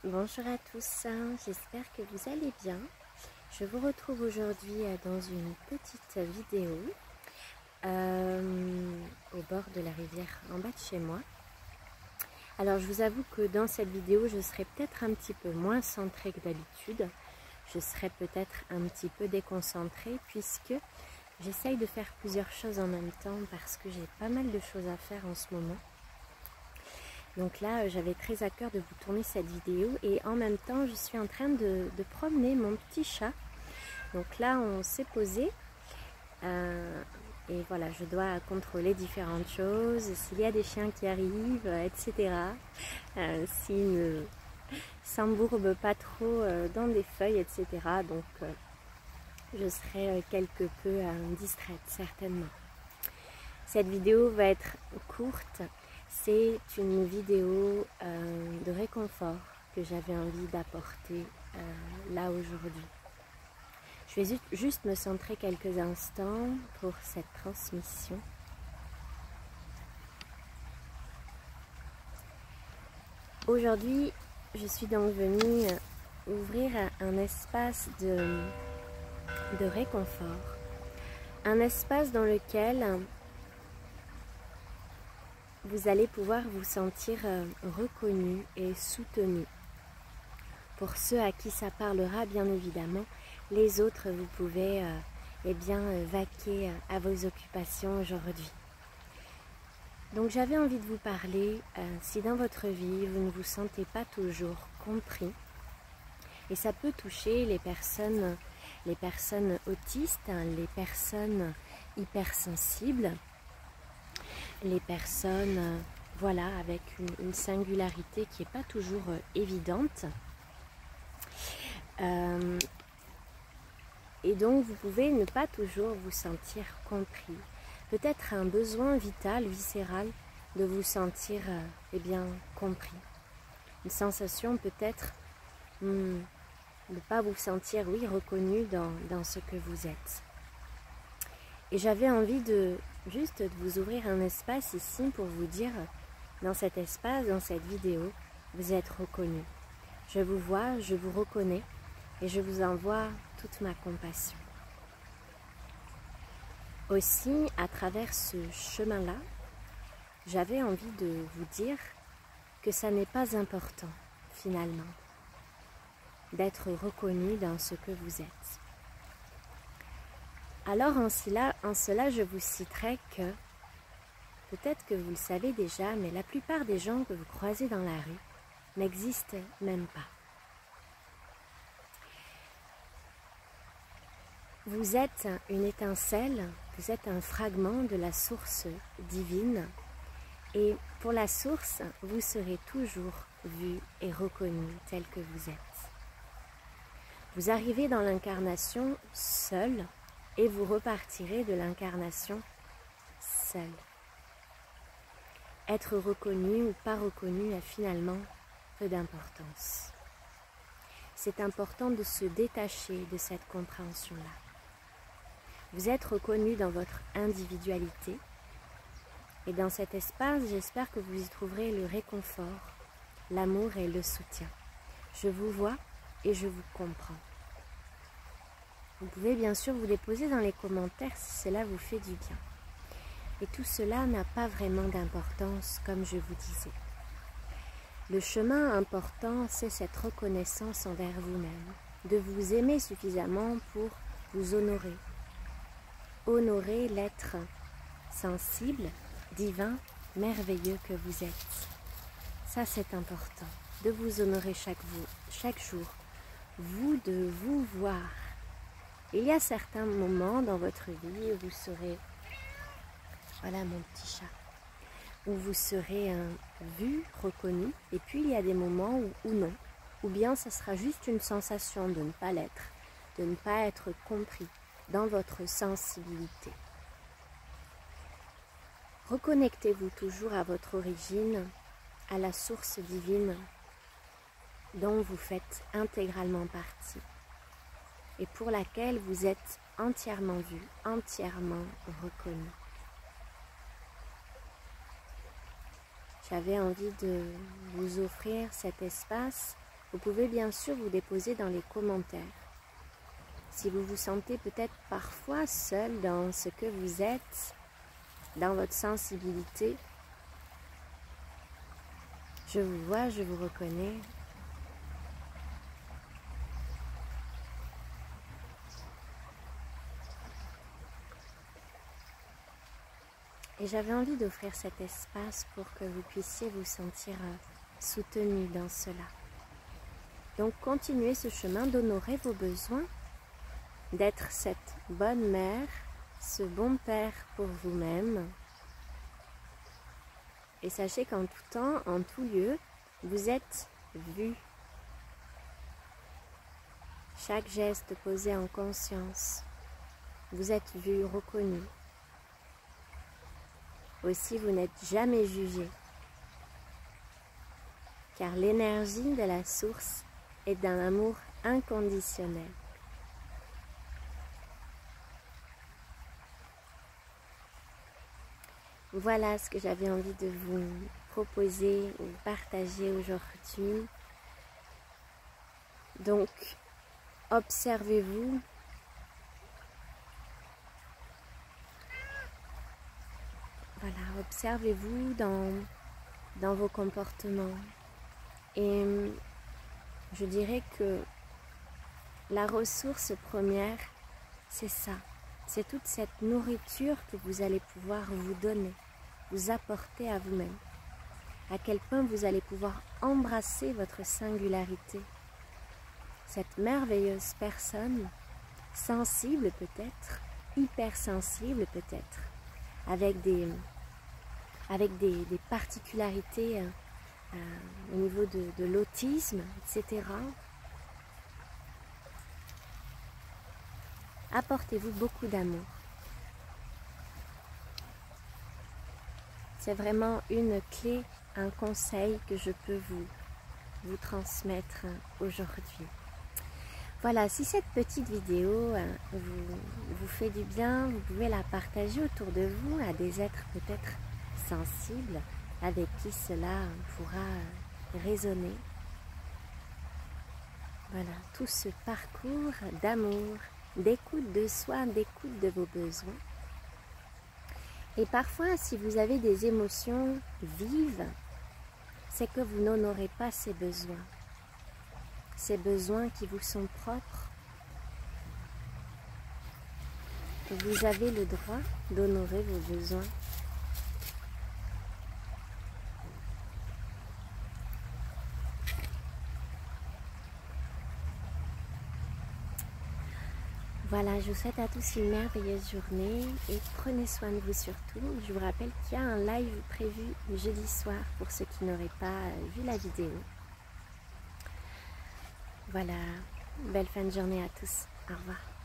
Bonjour à tous, j'espère que vous allez bien. Je vous retrouve aujourd'hui dans une petite vidéo au bord de la rivière en bas de chez moi. Alors je vous avoue que dans cette vidéo je serai peut-être un petit peu moins centrée que d'habitude. Je serai peut-être un petit peu déconcentrée puisque j'essaye de faire plusieurs choses en même temps parce que j'ai pas mal de choses à faire en ce moment. Donc là, j'avais très à cœur de vous tourner cette vidéo et en même temps, je suis en train de promener mon petit chat. Donc là, on s'est posé et voilà, je dois contrôler différentes choses, s'il y a des chiens qui arrivent, etc. S'ils ne s'embourbent pas trop dans des feuilles, etc. Donc je serai quelque peu distraite, certainement. Cette vidéo va être courte. C'est une vidéo de réconfort que j'avais envie d'apporter là aujourd'hui. Je vais juste me centrer quelques instants pour cette transmission. Aujourd'hui, je suis donc venue ouvrir un espace de réconfort. Un espace dans lequel vous allez pouvoir vous sentir reconnu et soutenu. Pour ceux à qui ça parlera, bien évidemment, les autres, vous pouvez vaquer à vos occupations aujourd'hui. Donc j'avais envie de vous parler, si dans votre vie, vous ne vous sentez pas toujours compris, et ça peut toucher les personnes autistes, les personnes hypersensibles, les personnes avec une singularité qui n'est pas toujours évidente. Et donc vous pouvez ne pas toujours vous sentir compris. Peut-être un besoin vital, viscéral, de vous sentir compris. Une sensation peut-être de ne pas vous sentir reconnu dans ce que vous êtes. Et j'avais envie juste de vous ouvrir un espace ici pour vous dire, dans cet espace, dans cette vidéo, vous êtes reconnu. Je vous vois, je vous reconnais et je vous envoie toute ma compassion. Aussi, à travers ce chemin-là, j'avais envie de vous dire que ça n'est pas important, finalement, d'être reconnu dans ce que vous êtes. Alors en cela, je vous citerai que, peut-être que vous le savez déjà, mais la plupart des gens que vous croisez dans la rue n'existent même pas. Vous êtes une étincelle, vous êtes un fragment de la source divine et pour la source, vous serez toujours vu et reconnu tel que vous êtes. Vous arrivez dans l'incarnation seul et vous repartirez de l'incarnation seul. Être reconnu ou pas reconnu a finalement peu d'importance. C'est important de se détacher de cette compréhension-là. Vous êtes reconnu dans votre individualité et dans cet espace, j'espère que vous y trouverez le réconfort, l'amour et le soutien. Je vous vois et je vous comprends. Vous pouvez bien sûr vous déposer dans les commentaires si cela vous fait du bien. Et tout cela n'a pas vraiment d'importance, comme je vous disais. Le chemin important, c'est cette reconnaissance envers vous-même, de vous aimer suffisamment pour vous honorer. Honorer l'être sensible, divin, merveilleux que vous êtes. Ça, c'est important, de vous honorer chaque jour, vous de vous voir. Il y a certains moments dans votre vie où vous serez, voilà mon petit chat, où vous serez vu, reconnu, et puis il y a des moments où non, ou bien ce sera juste une sensation de ne pas l'être, de ne pas être compris dans votre sensibilité. Reconnectez-vous toujours à votre origine, à la source divine dont vous faites intégralement partie et pour laquelle vous êtes entièrement vu, entièrement reconnu. J'avais envie de vous offrir cet espace Vous pouvez bien sûr vous déposer dans les commentaires. Si vous vous sentez peut-être parfois seul dans ce que vous êtes, dans votre sensibilité, je vous vois, je vous reconnais. Et j'avais envie d'offrir cet espace pour que vous puissiez vous sentir soutenu dans cela. Donc continuez ce chemin d'honorer vos besoins, d'être cette bonne mère, ce bon père pour vous-même. Et sachez qu'en tout temps, en tout lieu, vous êtes vu. Chaque geste posé en conscience, vous êtes vu, reconnu. Aussi, vous n'êtes jamais jugé, car l'énergie de la source est d'un amour inconditionnel. Voilà ce que j'avais envie de vous proposer ou partager aujourd'hui. Donc, observez-vous. Voilà, observez-vous dans vos comportements. Et je dirais que la ressource première, c'est ça. C'est toute cette nourriture que vous allez pouvoir vous donner, vous apporter à vous-même. À quel point vous allez pouvoir embrasser votre singularité. Cette merveilleuse personne, sensible peut-être, hypersensible peut-être, avec des particularités au niveau de l'autisme, etc. Apportez-vous beaucoup d'amour. C'est vraiment une clé, un conseil que je peux vous transmettre aujourd'hui. Voilà, si cette petite vidéo vous fait du bien, vous pouvez la partager autour de vous à des êtres peut-être sensibles avec qui cela pourra résonner. Voilà, tout ce parcours d'amour, d'écoute de soi, d'écoute de vos besoins. Et parfois, si vous avez des émotions vives, c'est que vous n'honorez pas ces besoins qui vous sont propres. Vous avez le droit d'honorer vos besoins. Voilà, je vous souhaite à tous une merveilleuse journée et prenez soin de vous surtout. Je vous rappelle qu'il y a un live prévu le jeudi soir pour ceux qui n'auraient pas vu la vidéo. Voilà, belle fin de journée à tous. Au revoir.